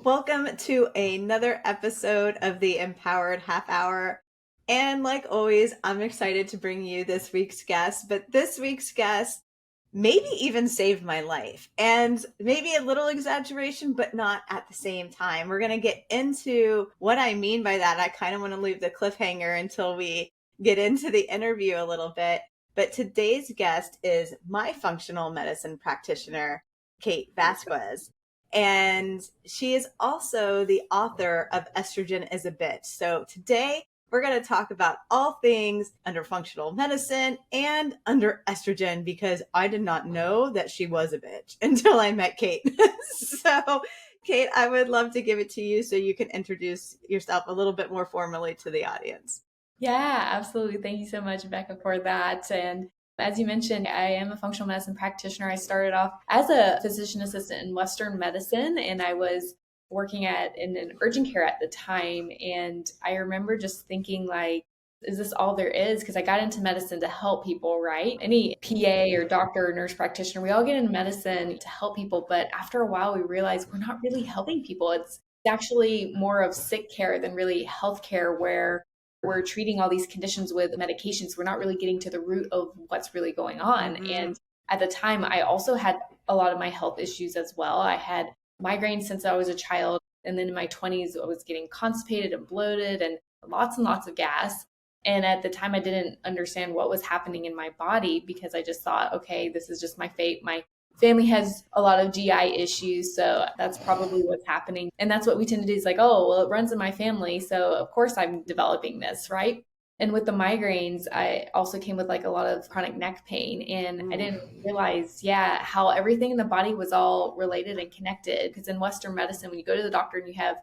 Welcome to another episode of the Empowered Half Hour. And like always, I'm excited to bring you this week's guest, but this week's guest maybe even saved my life. And maybe a little exaggeration, but not at the same time. We're going to get into what I mean by that. I kind of want to leave the cliffhanger until we get into the interview a little bit. But today's guest is my functional medicine practitioner, Kate Vasquez. And she is also the author of Estrogen is a Bitch. So today we're going to talk about all things under functional medicine and under estrogen, because I did not know that she was a bitch until I met Kate. So, Kate, I would love to give it to you so you can introduce yourself a little bit more formally to the audience. Yeah, absolutely. Thank you so much, Becca, for that. And as you mentioned, I am a functional medicine practitioner. I started off as a physician assistant in Western medicine, and I was working in an urgent care at the time. And I remember just thinking, like, is this all there is? Because I got into medicine to help people, right? Any PA or doctor or nurse practitioner, we all get into medicine to help people. But after a while, we realized we're not really helping people. It's actually more of sick care than really healthcare, where we're treating all these conditions with medications. We're not really getting to the root of what's really going on. Mm-hmm. And at the time, I also had a lot of my health issues as well. I had migraines since I was a child. And then in my 20s, I was getting constipated and bloated and lots of gas. And at the time, I didn't understand what was happening in my body, because I just thought, okay, this is just my fate. My family has a lot of GI issues, so that's probably what's happening. And that's what we tend to do, is like, oh, well, it runs in my family, so of course I'm developing this, right? And with the migraines, I also came with like a lot of chronic neck pain. And I didn't realize, how everything in the body was all related and connected. Because in Western medicine, when you go to the doctor and you have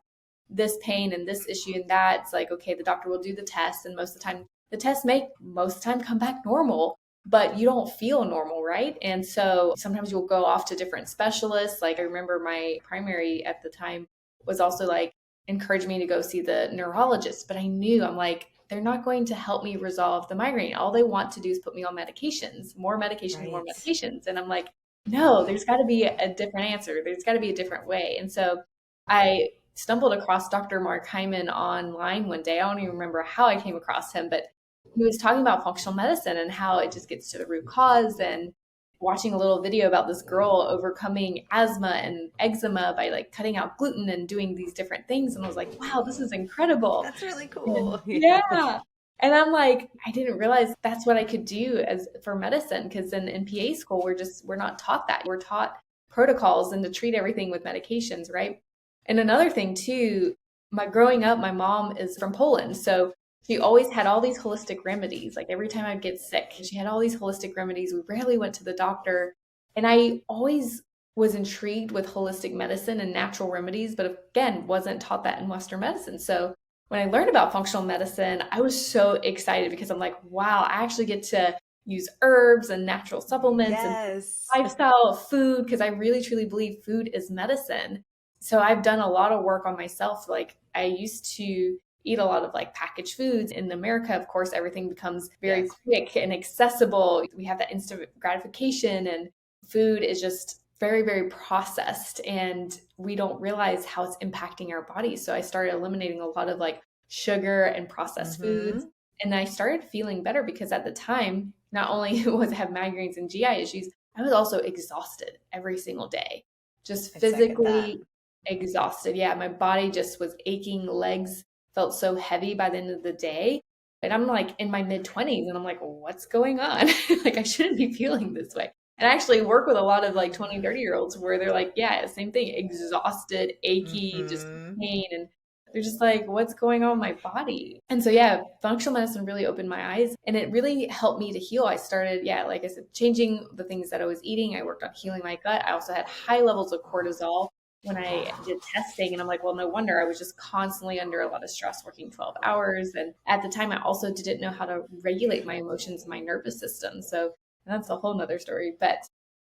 this pain and this issue and that, it's like, okay, the doctor will do the test. And most of the time, the tests most of the time come back normal, but you don't feel normal, right? And so sometimes you'll go off to different specialists. Like, I remember my primary at the time was also like, encouraged me to go see the neurologist, but I'm like, they're not going to help me resolve the migraine. All they want to do is put me on medications, more medications, Right. more medications. And I'm like, no, there's got to be a different answer. There's got to be a different way. And so I stumbled across Dr. Mark Hyman online one day. I don't even remember how I came across him, but he was talking about functional medicine and how it just gets to the root cause, and watching a little video about this girl overcoming asthma and eczema by like cutting out gluten and doing these different things. And I was like, wow, this is incredible. That's really And cool. yeah. And I'm like, I didn't realize that's what I could do as for medicine, because in PA school, we're not taught that. We're taught protocols and to treat everything with medications, right? And another thing too, growing up, my mom is from Poland. So she always had all these holistic remedies. Like every time I'd get sick, she had all these holistic remedies. We rarely went to the doctor. And I always was intrigued with holistic medicine and natural remedies, but again, wasn't taught that in Western medicine. So when I learned about functional medicine, I was so excited, because I'm like, wow, I actually get to use herbs and natural supplements and Yes. lifestyle food, because I really truly believe food is medicine. So I've done a lot of work on myself. Like, I used to eat a lot of like packaged foods. In America, of course, everything becomes very quick and accessible. We have that instant gratification, and food is just very, very processed, and we don't realize how it's impacting our bodies. So I started eliminating a lot of like sugar and processed foods. And I started feeling better, because at the time, not only was I have migraines and GI issues, I was also exhausted every single day, just physically exhausted. Yeah, my body just was aching, legs felt so heavy by the end of the day. And I'm like in my mid 20s, and I'm like, what's going on? Like, I shouldn't be feeling this way. And I actually work with a lot of like 20, 30-year-olds where they're like, yeah, same thing, exhausted, achy, just pain. And they're just like, what's going on with my body? And so, yeah, functional medicine really opened my eyes, and it really helped me to heal. I started, like I said, changing the things that I was eating. I worked on healing my gut. I also had high levels of cortisol when I did testing, and I'm like, well, no wonder. I was just constantly under a lot of stress, working 12 hours. And at the time, I also didn't know how to regulate my emotions, my nervous system. So that's a whole nother story. But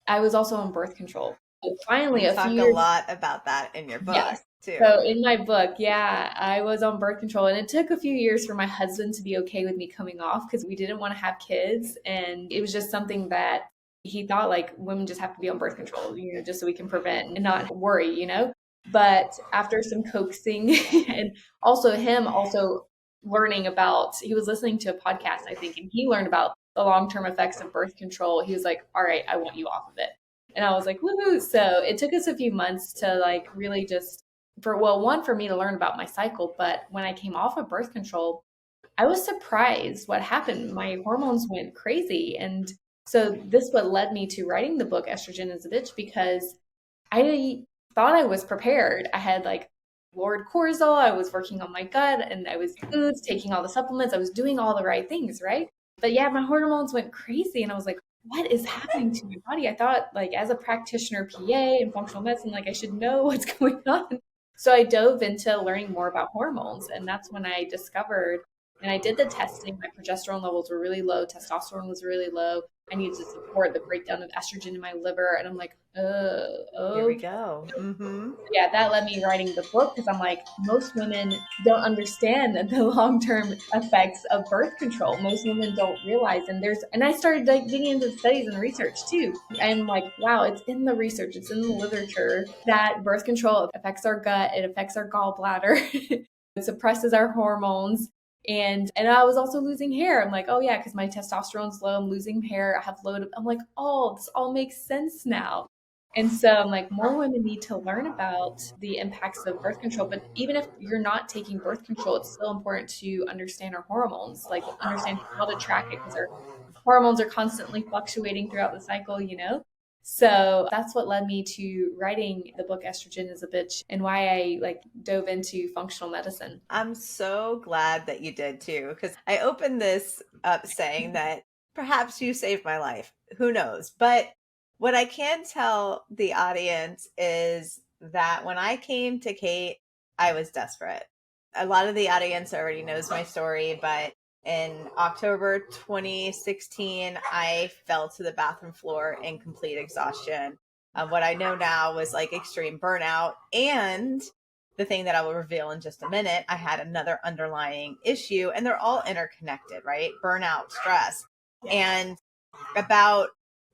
I was also on birth control. So finally, you talk a lot about that in your book. Yes. Too. So in my book, I was on birth control, and it took a few years for my husband to be okay with me coming off, because we didn't want to have kids. And it was just something that he thought, like, women just have to be on birth control, just so we can prevent and not worry. But after some coaxing and also him also learning about, he was listening to a podcast, I think, and he learned about the long-term effects of birth control. He was like, all right, I want you off of it. And I was like, woohoo. So it took us a few months to like really just for, well, one, for me to learn about my cycle. But when I came off of birth control, I was surprised what happened. My hormones went crazy. And so this what led me to writing the book Estrogen is a Bitch, because I thought I was prepared. I had like lowered cortisol, I was working on my gut, and I was foods, taking all the supplements, I was doing all the right things, right? But yeah, my hormones went crazy and I was like, what is happening to my body? I thought like as a practitioner PA in functional medicine, like I should know what's going on. So I dove into learning more about hormones, and that's when I discovered, and I did the testing, my progesterone levels were really low, testosterone was really low. I needed to support the breakdown of estrogen in my liver. And I'm like, Here we okay. go. Mm-hmm. Yeah, that led me writing the book, because I'm like, most women don't understand the long-term effects of birth control. Most women don't realize. And I started like digging into the studies and the research too. I'm like, wow, it's in the research, it's in the literature that birth control affects our gut, it affects our gallbladder, it suppresses our hormones. And I was also losing hair. I'm like, oh yeah, because my testosterone's low. I'm losing hair. I have low. I'm like, oh, this all makes sense now. And so I'm like, more women need to learn about the impacts of birth control. But even if you're not taking birth control, it's still important to understand our hormones, like understand how to track it, because our hormones are constantly fluctuating throughout the cycle, you know? So that's what led me to writing the book Estrogen is a Bitch, and why I like dove into functional medicine. I'm so glad that you did too, because I opened this up saying that perhaps you saved my life. Who knows? But what I can tell the audience is that when I came to Kate, I was desperate. A lot of the audience already knows my story, but in October 2016, I fell to the bathroom floor in complete exhaustion. What I know now was like extreme burnout, and the thing that I will reveal in just a minute, I had another underlying issue, and they're all interconnected, right? Burnout, stress. And about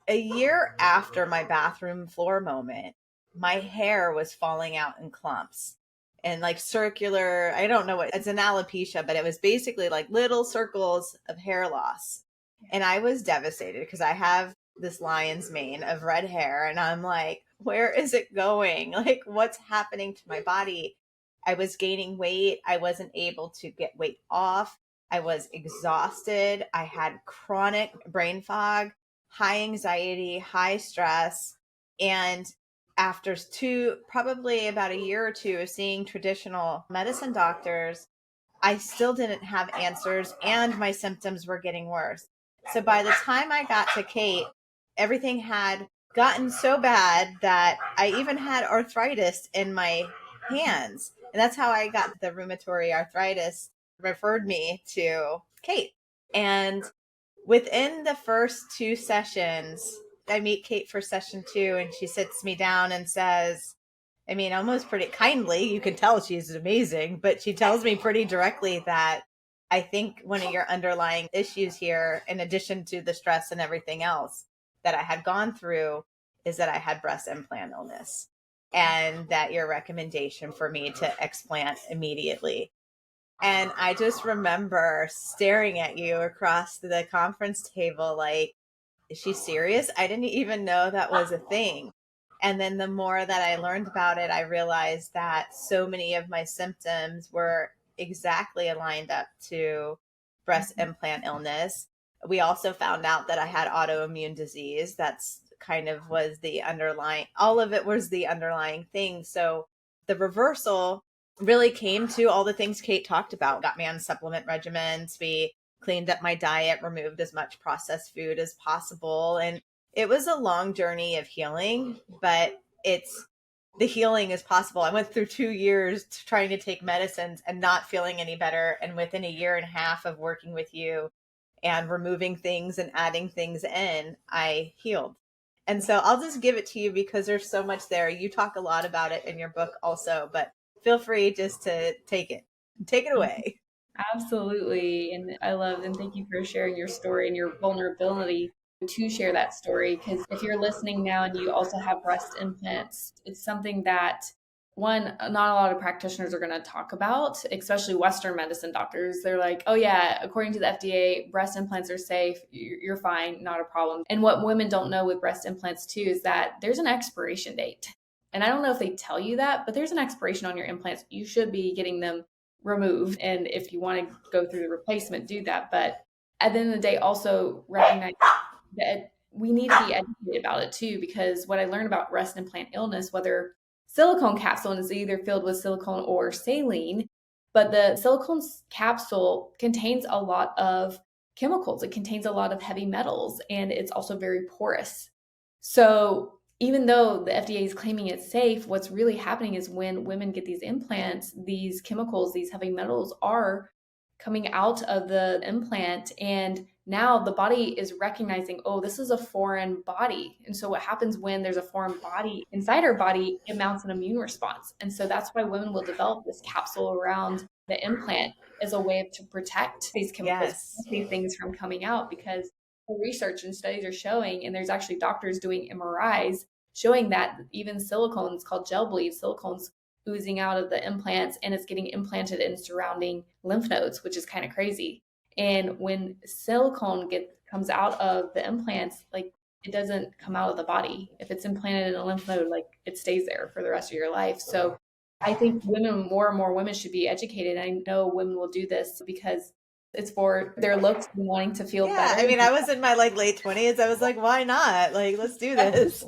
a year after my bathroom floor moment, my hair was falling out in clumps and like circular, I don't know what, it's an alopecia, but it was basically like little circles of hair loss. And I was devastated because I have this lion's mane of red hair, and I'm like, where is it going? Like, what's happening to my body? I was gaining weight. I wasn't able to get weight off. I was exhausted. I had chronic brain fog, high anxiety, high stress. And after probably about a year or two of seeing traditional medicine doctors, I still didn't have answers, and my symptoms were getting worse. So by the time I got to Kate, everything had gotten so bad that I even had arthritis in my hands. And that's how I got the rheumatoid arthritis, referred me to Kate. And within the first two sessions, I meet Kate for session two, and she sits me down and says, I mean, almost pretty kindly, you can tell she's amazing, but she tells me pretty directly that I think one of your underlying issues here, in addition to the stress and everything else that I had gone through, is that I had breast implant illness, and that your recommendation for me to explant immediately. And I just remember staring at you across the conference table like, is she serious? I didn't even know that was a thing. And then the more that I learned about it, I realized that so many of my symptoms were exactly aligned up to breast implant illness. We also found out that I had autoimmune disease. That's kind of was the underlying, all of it was the underlying thing. So the reversal really came to all the things Kate talked about, got me on supplement regimens. We cleaned up my diet, removed as much processed food as possible. And it was a long journey of healing, but the healing is possible. I went through 2 years trying to take medicines and not feeling any better. And within a year and a half of working with you and removing things and adding things in, I healed. And so I'll just give it to you because there's so much there. You talk a lot about it in your book also, but feel free just to take it. Take it away. Absolutely. And I love, and thank you for sharing your story and your vulnerability to share that story. Because if you're listening now and you also have breast implants, it's something that one, not a lot of practitioners are going to talk about, especially Western medicine doctors. They're like, oh yeah, according to the FDA, breast implants are safe. You're fine, not a problem. And what women don't know with breast implants too is that there's an expiration date. And I don't know if they tell you that, but there's an expiration on your implants. You should be getting them removed. And if you want to go through the replacement, do that. But at the end of the day, also recognize that we need to be educated about it too, because what I learned about breast implant illness, whether silicone capsule is either filled with silicone or saline, but the silicone capsule contains a lot of chemicals. It contains a lot of heavy metals, and it's also very porous. So even though the FDA is claiming it's safe, what's really happening is when women get these implants, these chemicals, these heavy metals are coming out of the implant, and now the body is recognizing, oh, this is a foreign body. And so what happens when there's a foreign body inside our body, it mounts an immune response. And so that's why women will develop this capsule around the implant as a way to protect these chemicals, these things from coming out, because research and studies are showing, and there's actually doctors doing MRIs showing that even silicones called gel bleed, silicones oozing out of the implants, and it's getting implanted in surrounding lymph nodes, which is kind of crazy. And when silicone comes out of the implants, like it doesn't come out of the body. If it's implanted in a lymph node, like it stays there for the rest of your life. So I think more and more women should be educated. I know women will do this because it's for their looks and wanting to feel better. I mean, I was in my late 20s. I was like, why not? Like, let's do this.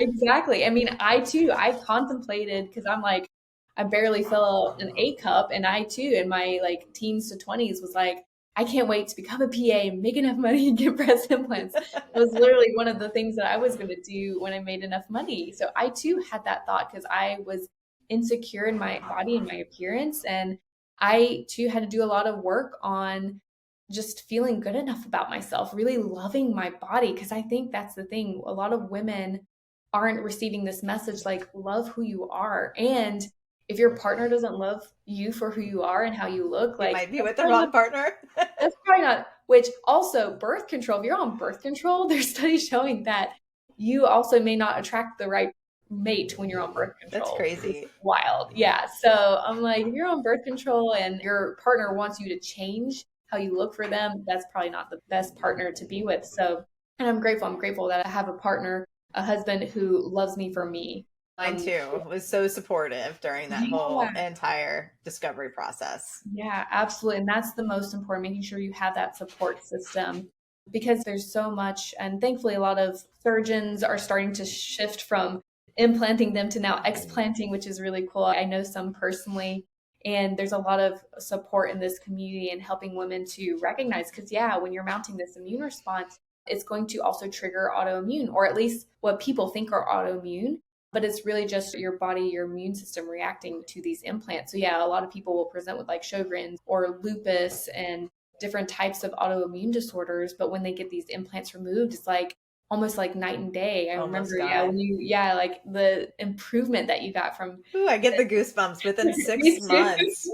Exactly. I mean, I contemplated, because I'm like, I barely fill an A cup, and I too, in my teens to 20s, was like, I can't wait to become a PA and make enough money and get breast implants. It was literally one of the things that I was going to do when I made enough money. So I too had that thought, because I was insecure in my body and my appearance, and I too had to do a lot of work on just feeling good enough about myself, really loving my body, because I think that's the thing. A lot of women aren't receiving this message, like, love who you are. And if your partner doesn't love you for who you are and how you look, you might be with the wrong partner. That's probably not. Which also, birth control, if you're on birth control, there's studies showing that you also may not attract the right mate when you're on birth control. That's crazy. It's wild. Yeah. So I'm like, if you're on birth control and your partner wants you to change how you look for them, that's probably not the best partner to be with. So, and I'm grateful that I have a partner, a husband who loves me for me. Mine too was so supportive during that whole entire discovery process. Yeah, absolutely. And that's the most important, making sure you have that support system, because there's so much. And thankfully, a lot of surgeons are starting to shift from implanting them to now explanting, which is really cool. I know some personally, and there's a lot of support in this community and helping women to recognize, because when you're mounting this immune response, it's going to also trigger autoimmune, or at least what people think are autoimmune. But it's really just your body, your immune system reacting to these implants. So a lot of people will present with Sjogren's or lupus and different types of autoimmune disorders. But when they get these implants removed, it's almost like night and day. I remember, when you, the improvement that you got from. Ooh, I get the goosebumps within 6 months.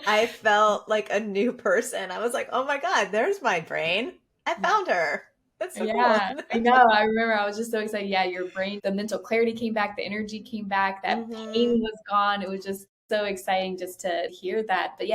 I felt like a new person. I was like, oh my God, there's my brain. I found her. That's so cool. I know. I remember I was just so excited. Your brain, the mental clarity came back, the energy came back, that pain was gone. It was just so exciting just to hear that. But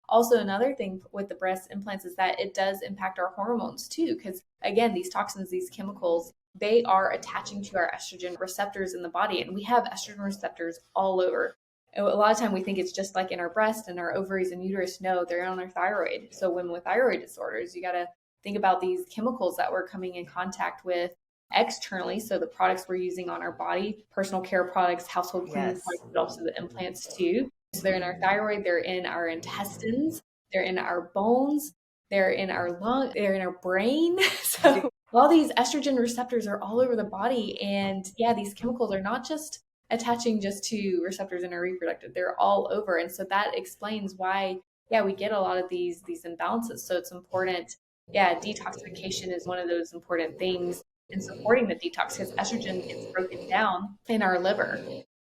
also another thing with the breast implants is that it does impact our hormones too. Because again, these toxins, these chemicals, they are attaching to our estrogen receptors in the body. And we have estrogen receptors all over. And a lot of time we think it's just like in our breast and our ovaries and uterus. No, they're on our thyroid. So women with thyroid disorders, you got to think about these chemicals that we're coming in contact with externally. So the products we're using on our body, personal care products, household cleaning products, but also the implants too. So they're in our thyroid, they're in our intestines, they're in our bones, they're in our lung, they're in our brain. So all these estrogen receptors are all over the body. And these chemicals are not just attaching just to receptors in our reproductive, they're all over. And so that explains why, we get a lot of these imbalances. So it's important. Detoxification is one of those important things in supporting the detox, because estrogen gets broken down in our liver.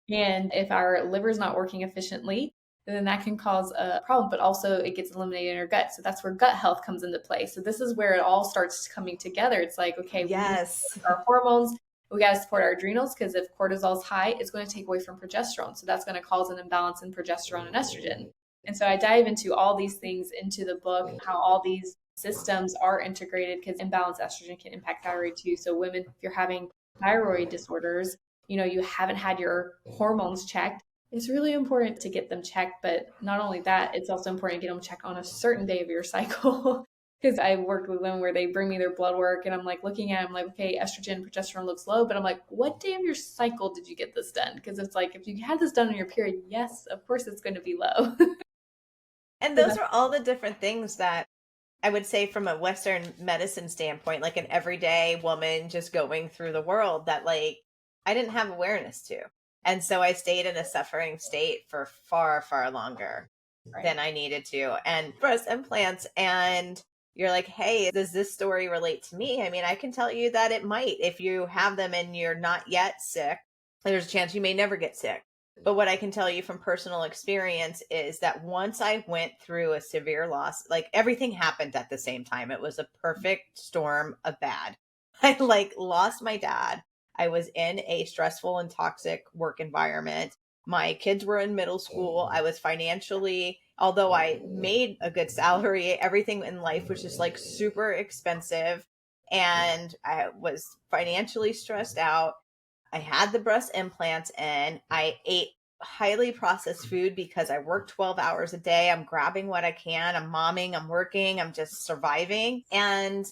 And if our liver is not working efficiently, then that can cause a problem, but also it gets eliminated in our gut. So that's where gut health comes into play. So this is where it all starts coming together. It's like, okay, yes, our hormones, We got to support our adrenals because if cortisol is high, it's going to take away from progesterone. So that's going to cause an imbalance in progesterone and estrogen. And so I dive into all these things into the book, how all these systems are integrated because imbalanced estrogen can impact thyroid too. So women, if you're having thyroid disorders, you haven't had your hormones checked, it's really important to get them checked. But not only that, it's also important to get them checked on a certain day of your cycle. Because I worked with women where they bring me their blood work and I'm like looking at it, I'm like, okay, estrogen, progesterone looks low, but I'm like, what day of your cycle did you get this done? Because it's like, if you had this done on your period, yes, of course it's going to be low. And those are all the different things that I would say from a Western medicine standpoint, like an everyday woman just going through the world that like I didn't have awareness to. And so I stayed in a suffering state for far, far longer than I needed to. And breast implants, and you're like, hey, does this story relate to me? I mean, I can tell you that it might. If you have them and you're not yet sick, there's a chance you may never get sick. But what I can tell you from personal experience is that once I went through a severe loss, like everything happened at the same time. It was a perfect storm of bad. I like lost my dad. I was in a stressful and toxic work environment. My kids were in middle school. I was financially, although I made a good salary, everything in life was just like super expensive. And I was financially stressed out. I had the breast implants in. I ate highly processed food because I work 12 hours a day. I'm grabbing what I can. I'm momming, I'm working, I'm just surviving. And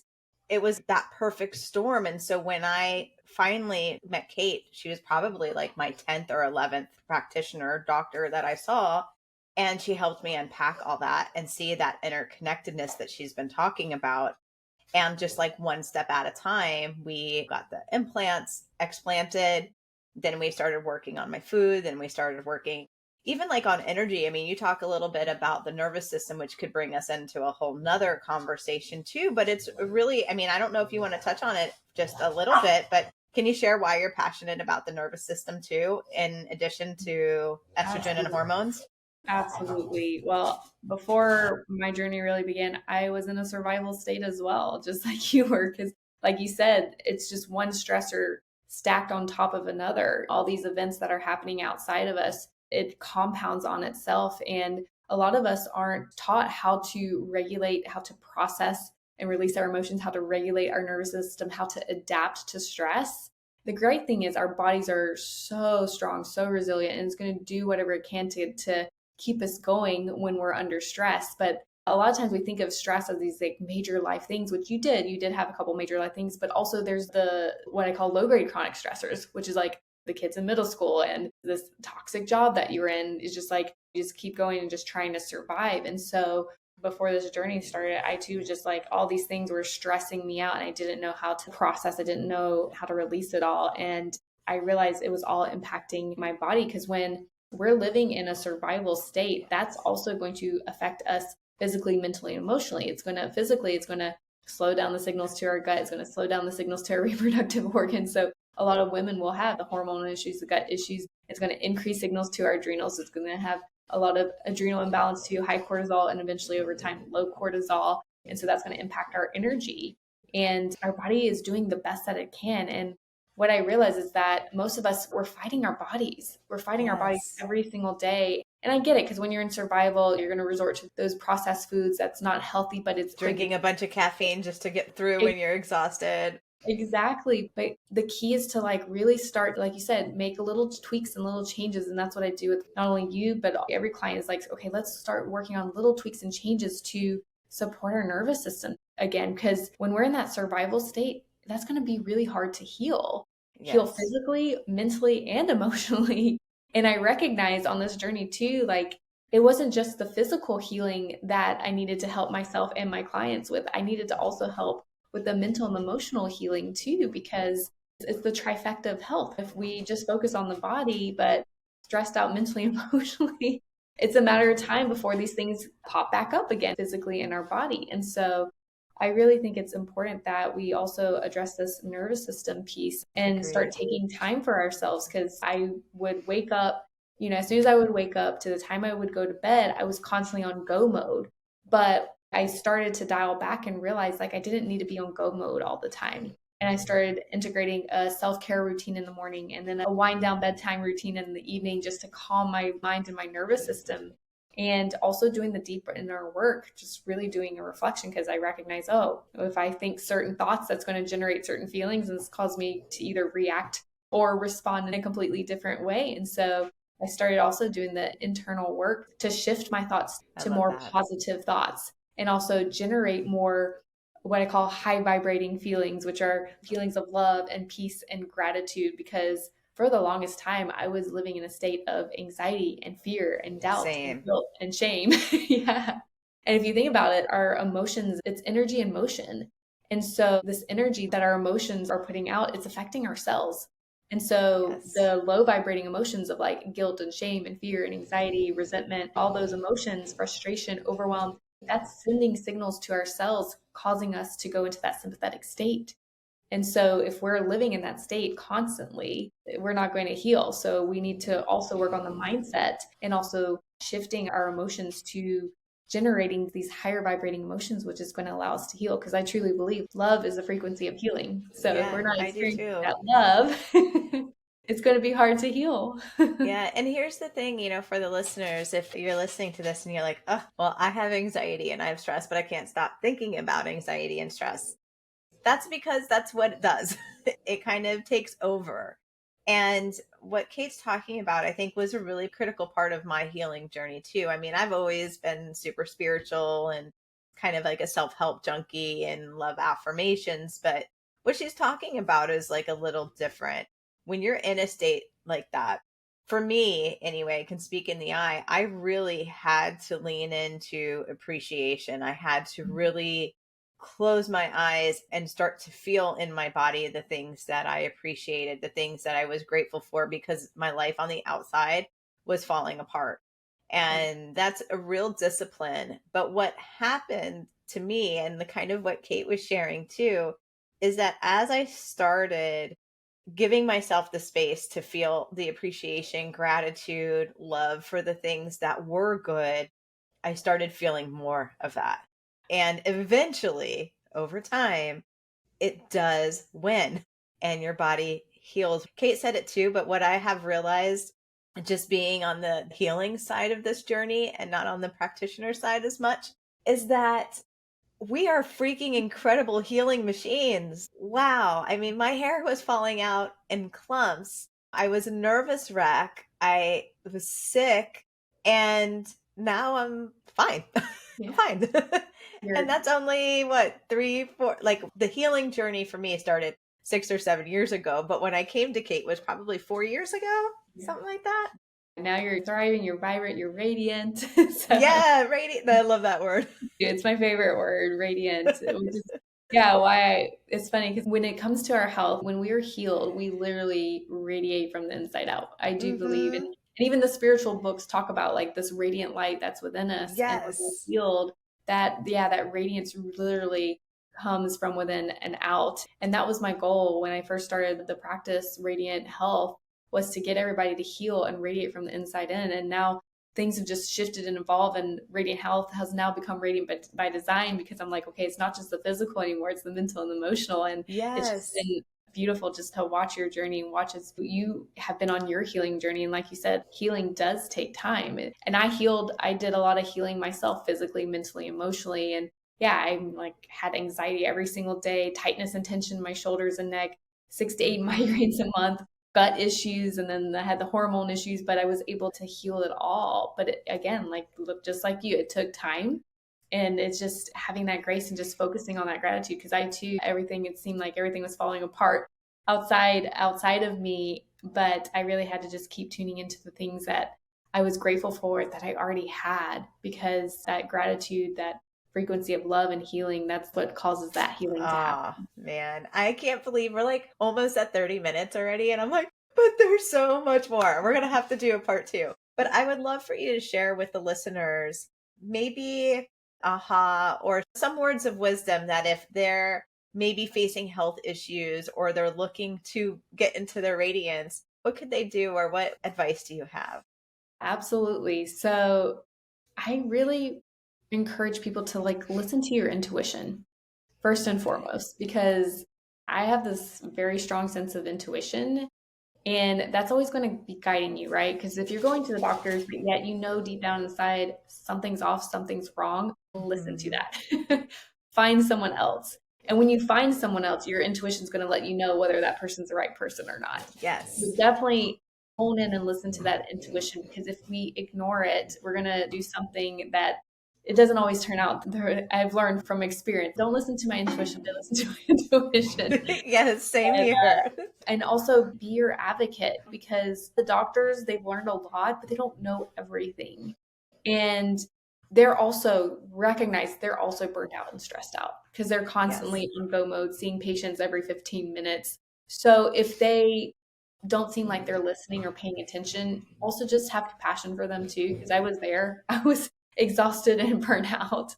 it was that perfect storm. And so when I finally met Kate, she was probably like my 10th or 11th practitioner doctor that I saw. And she helped me unpack all that and see that interconnectedness that she's been talking about. And just like one step at a time, we got the implants explanted. Then we started working on my food. Then we started working even like on energy. I mean, you talk a little bit about the nervous system, which could bring us into a whole nother conversation too. But it's really, I mean, I don't know if you want to touch on it just a little bit, but can you share why you're passionate about the nervous system too, in addition to estrogen and hormones? Absolutely. Well, before my journey really began, I was in a survival state as well, just like you were. Because, like you said, it's just one stressor stacked on top of another. All these events that are happening outside of us, it compounds on itself. And a lot of us aren't taught how to regulate, how to process and release our emotions, how to regulate our nervous system, how to adapt to stress. The great thing is our bodies are so strong, so resilient, and it's going to do whatever it can to keep us going when we're under stress. But a lot of times we think of stress as these like major life things, which you did have a couple major life things, but also there's the what I call low grade chronic stressors, which is like the kids in middle school and this toxic job that you're in is just like you just keep going and just trying to survive. And so before this journey started, I too was just like all these things were stressing me out and I didn't know how to process. I didn't know how to release it all. And I realized it was all impacting my body because when we're living in a survival state, that's also going to affect us physically, mentally, emotionally. It's going to slow down the signals to our gut. It's going to slow down the signals to our reproductive organs. So a lot of women will have the hormonal issues, the gut issues. It's going to increase signals to our adrenals. It's going to have a lot of adrenal imbalance to high cortisol and eventually over time, low cortisol. And so that's going to impact our energy. And our body is doing the best that it can. And what I realize is that most of us, we're fighting our bodies. We're fighting our bodies every single day. And I get it, because when you're in survival, you're going to resort to those processed foods that's not healthy, but it's drinking a bunch of caffeine just to get through when you're exhausted. Exactly. But the key is to like really start, like you said, make little tweaks and little changes. And that's what I do with not only you, but every client is like, okay, let's start working on little tweaks and changes to support our nervous system again. Because when we're in that survival state, that's going to be really hard to heal. Yes. Heal physically, mentally, and emotionally. And I recognize on this journey too, like it wasn't just the physical healing that I needed to help myself and my clients with. I needed to also help with the mental and emotional healing too, because it's the trifecta of health. If we just focus on the body, but stressed out mentally and emotionally, it's a matter of time before these things pop back up again physically in our body. And so I really think it's important that we also address this nervous system piece and start taking time for ourselves. Because I would wake up, as soon as I would wake up to the time I would go to bed, I was constantly on go mode. But I started to dial back and realize like I didn't need to be on go mode all the time. And I started integrating a self-care routine in the morning and then a wind down bedtime routine in the evening just to calm my mind and my nervous system. And also doing the deep inner work, just really doing a reflection because I recognize, oh, if I think certain thoughts, that's going to generate certain feelings and it's caused me to either react or respond in a completely different way. And so I started also doing the internal work to shift my thoughts I to love more that. positive thoughts and also generate more what I call high vibrating feelings, which are feelings of love and peace and gratitude. Because for the longest time, I was living in a state of anxiety and fear and doubt and Same. guilt and shame. Yeah. And if you think about it, our emotions, it's energy in motion. And so this energy that our emotions are putting out, it's affecting our cells. And so Yes. the low vibrating emotions of like guilt and shame and fear and anxiety, resentment, all those emotions, frustration, overwhelm, that's sending signals to our cells, causing us to go into that sympathetic state. And so if we're living in that state constantly, we're not going to heal. So we need to also work on the mindset and also shifting our emotions to generating these higher vibrating emotions, which is going to allow us to heal. Because I truly believe love is a frequency of healing. So if Yeah, we're not I do experiencing too. that love, it's going to be hard to heal. Yeah, and here's the thing, for the listeners, if you're listening to this and you're like, oh, well, I have anxiety and I have stress, but I can't stop thinking about anxiety and stress. That's because that's what it does. It kind of takes over. And what Kate's talking about, I think, was a really critical part of my healing journey, too. I mean, I've always been super spiritual and kind of like a self help junkie and love affirmations. But what she's talking about is like a little different. When you're in a state like that, for me anyway, can speak in the I really had to lean into appreciation. I had to really close my eyes and start to feel in my body the things that I appreciated, the things that I was grateful for, because my life on the outside was falling apart. And that's a real discipline. But what happened to me, and the kind of what Kate was sharing too, is that as I started giving myself the space to feel the appreciation, gratitude, love for the things that were good, I started feeling more of that. And eventually, over time, it does win and your body heals. Kate said it too, but what I have realized, just being on the healing side of this journey and not on the practitioner side as much, is that we are freaking incredible healing machines. Wow. I mean, my hair was falling out in clumps. I was a nervous wreck. I was sick. And now I'm fine. I'm Yeah. fine. And You're, that's only what, 3, 4, like the healing journey for me started 6 or 7 years ago. But when I came to Kate was probably 4 years ago, yeah. something like that. Now you're thriving, you're vibrant, you're radiant. So Yeah, radiant. I love that word. it's my favorite word, radiant, which is, yeah, it's funny because when it comes to our health, when we are healed, we literally radiate from the inside out. I do believe, Hmm. and even the spiritual books talk about like this radiant light that's within us. And when we're Yes. healed, that radiance literally comes from within and out. And that was my goal when I first started the practice, Radiant Health, was to get everybody to heal and radiate from the inside in. And now things have just shifted and evolved, and Radiant Health has now become Radiant by design, because I'm like, okay, it's not just the physical anymore, it's the mental and emotional. And it's just Yes. been beautiful just to watch your journey and watch as you have been on your healing journey. And like you said, healing does take time. And I did a lot of healing myself, physically, mentally, emotionally. And yeah, I like had anxiety every single day, tightness and tension in my shoulders and neck, 6 to 8 Hmm. migraines a month, gut issues, and then I had the hormone issues, but I was able to heal it all. But again, like look, just like you, it took time. And it's just having that grace and just focusing on that gratitude. Because I too, it seemed like everything was falling apart outside of me. But I really had to just keep tuning into the things that I was grateful for that I already had, because that gratitude, that frequency of love and healing, that's what causes that healing to happen. Oh, man. I can't believe we're like almost at 30 minutes already. And I'm like, but there's so much more. We're going to have to do a part two. But I would love for you to share with the listeners maybe aha or some words of wisdom that if they're maybe facing health issues or they're looking to get into their radiance, what could they do or what advice do you have? Absolutely. So I really encourage people to like listen to your intuition first and foremost, because I have this very strong sense of intuition, and that's always going to be guiding you, right? Because if you're going to the doctors, but yet you know deep down inside something's off, something's wrong, listen to Mhm. that. Find someone else. And when you find someone else, your intuition's going to let you know whether that person's the right person or not. So Yes. definitely hone in and listen to that intuition, because if we ignore it, we're going to do something that it doesn't always turn out. I've learned from experience. Don't listen to my intuition, but listen to my intuition. Yes, same And, here. and also be your advocate, because the doctors, they've learned a lot, but they don't know everything. And they're also recognized, they're also burnt out and stressed out because they're Yes. constantly in go mode, seeing patients every 15 minutes. So if they don't seem like they're listening or paying attention, also just have compassion for them too, because I was there. I was exhausted and burnt out.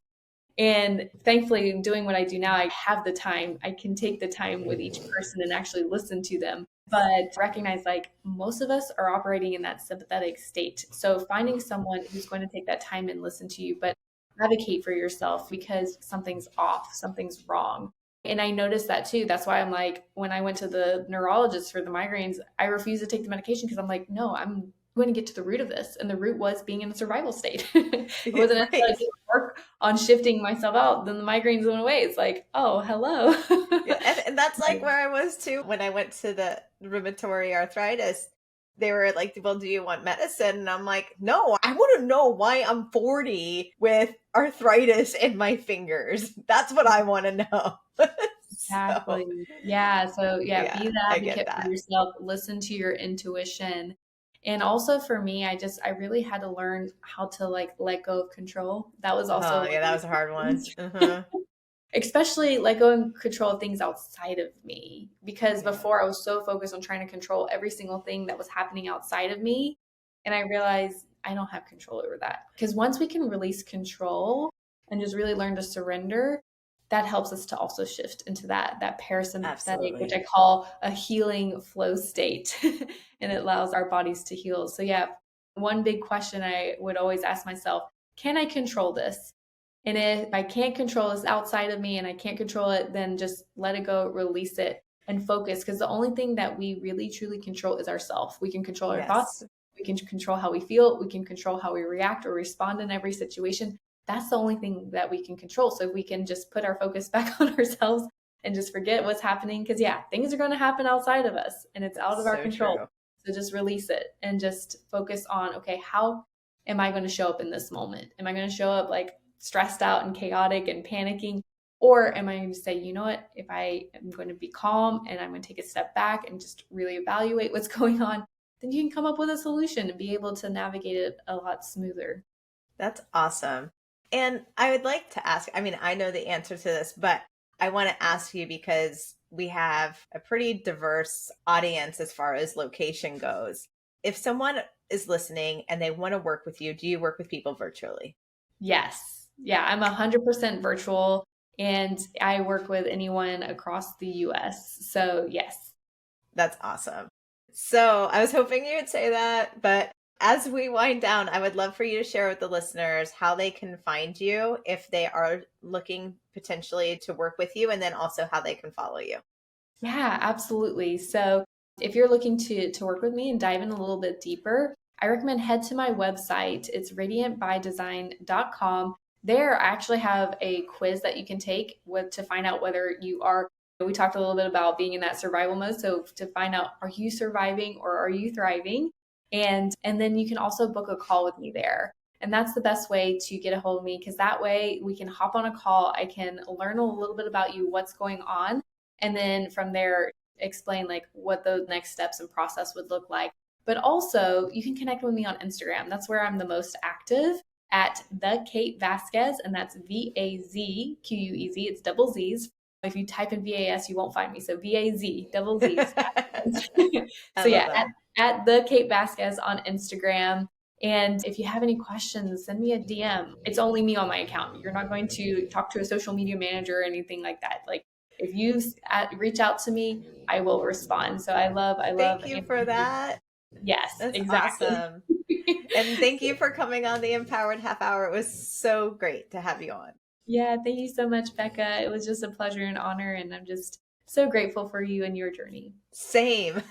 And thankfully, doing what I do now, I have the time. I can take the time with each person and actually listen to them. But recognize, like, most of us are operating in that sympathetic state. So finding someone who's going to take that time and listen to you, but advocate for yourself because something's off, something's wrong. And I noticed that too. That's why I'm like, when I went to the neurologist for the migraines, I refused to take the medication because I'm like, no, I'm going to get to the root of this. And the root was being in a survival state. I wasn't necessarily Right. doing work on shifting myself out. Then the migraines went away. It's like, oh, hello. Yeah, and that's like Like, where I was too when I went to the rheumatoid arthritis. They were like, "Well, do you want medicine?" And I'm like, "No, I want to know why I'm 40 with arthritis in my fingers. That's what I want to know." So, exactly. Yeah. So, yeah, be yeah, the I get advocate for that. yourself. Listen to your intuition. And also for me, I really had to learn how to like let go of control. That was also Oh, one yeah, of that the was a big hard one. things. Uh-huh. Especially let go and control things outside of me. Because Yeah. before I was so focused on trying to control every single thing that was happening outside of me. And I realized I don't have control over that. Because once we can release control and just really learn to surrender, that helps us to also shift into that parasympathetic, which Absolutely. I call a healing flow state. And it allows our bodies to heal. So yeah, one big question I would always ask myself, can I control this? And if I can't control this outside of me and I can't control it, then just let it go, release it, and focus. Because the only thing that we really truly control is ourself. We can control our Yes. thoughts, we can control how we feel, we can control how we react or respond in every situation. That's the only thing that we can control. So if we can just put our focus back on ourselves and just forget what's happening, because yeah, things are going to happen outside of us and it's out of our So control. true. So just release it and just focus on, okay, how am I going to show up in this moment? Am I going to show up like stressed out and chaotic and panicking? Or am I going to say, you know what, if I am going to be calm and I'm going to take a step back and just really evaluate what's going on, then you can come up with a solution and be able to navigate it a lot smoother. That's awesome. And I would like to ask, I mean, I know the answer to this, but I want to ask you because we have a pretty diverse audience as far as location goes. If someone is listening and they want to work with you, do you work with people virtually? Yes. Yeah, I'm 100% virtual and I work with anyone across the US. So, yes. That's awesome. So I was hoping you would say that, but as we wind down, I would love for you to share with the listeners how they can find you if they are looking potentially to work with you, and then also how they can follow you. Yeah, absolutely. So if you're looking to work with me and dive in a little bit deeper, I recommend head to my website. It's radiantbydesign.com. There, I actually have a quiz that you can take to find out whether you are. We talked a little bit about being in that survival mode. So to find out, are you surviving or are you thriving? And then you can also book a call with me there. And that's the best way to get a hold of me, because that way we can hop on a call. I can learn a little bit about you, what's going on, and then from there explain like what the next steps and process would look like. But also you can connect with me on Instagram. That's where I'm the most active, at the Kate Vasquez, and that's Vazquez. It's double Z's. If you type in VAS, you won't find me. So VAZ, double Z's. I So love yeah, that. at the Kate Vasquez on Instagram. And if you have any questions, send me a DM. It's only me on my account. You're not going to talk to a social media manager or anything like that. Like, if you reach out to me, I will respond. So I love Thank you for answering. that. Yes, That's exactly. awesome. And thank you for coming on the Empowered Half Hour. It was so great to have you on. Yeah, thank you so much, Becca. It was just a pleasure and honor, and I'm just So grateful for you and your journey. Same.